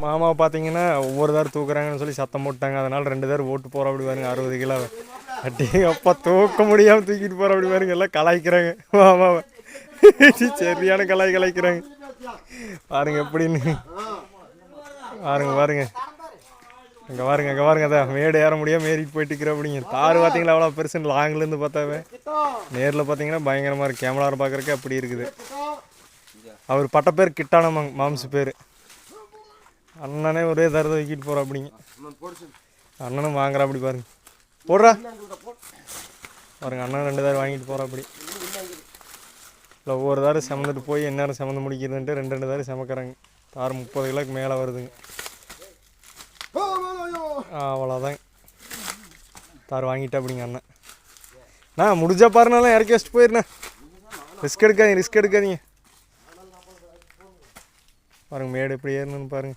மாமாவை பார்த்தீங்கன்னா ஒவ்வொரு தார் தூக்குறாங்கன்னு சொல்லி சத்தம் போட்டாங்க. அதனால் 2 தார் ஓட்டு போகிற அப்படி பாருங்க 60 கிலோ அட்டி அப்பா தூக்க முடியாமல் தூக்கிட்டு போகிற அப்படி பாருங்க. எல்லாம் கலாய்க்கிறாங்க மாமாவை. சரியான கலாய்க்கிறாங்க பாருங்க எப்படின்னு. பாருங்க அங்கே பாருங்க அதான் மேடு ஏற முடியாமல் ஏறிட்டு போயிட்டுக்கிற அப்படிங்க. தார் பார்த்தீங்களா அவ்வளோ பெருசுன்னு லாங்லேருந்து பார்த்தாவே. நேரில் பார்த்தீங்கன்னா பயங்கரமாக இருக்குது. கேமராவில் பார்க்குறக்கு அப்படி இருக்குது. அவர் பட்ட பேர் கிட்டான மாம்சு பேர். அண்ணனே ஒரே தரத்தை வைக்கிட்டு போகிற அப்படிங்க. அண்ணனும் வாங்குறா அப்படி பாருங்க. போடுறா பாருங்க அண்ணன் 2 தார் வாங்கிட்டு போகிற அப்படி. இல்லை ஒவ்வொரு தாரம் செமந்துட்டு போய் எந்நேரம் செமந்து முடிக்கிறதுன்ட்டு 2 தார் செமக்கிறாங்க. தார் 30 கிலோக்கு மேலே வருதுங்க. அவ்வளோதாங்க தார் வாங்கிட்டா அப்படிங்க அண்ணன். நான் முடிஞ்சா பாருனாலும் இறக்கி வச்சுட்டு போயிருந்தேன். ரிஸ்க் எடுக்காதீங்க பாருங்க மேடு எப்படி ஏறணுன்னு பாருங்க.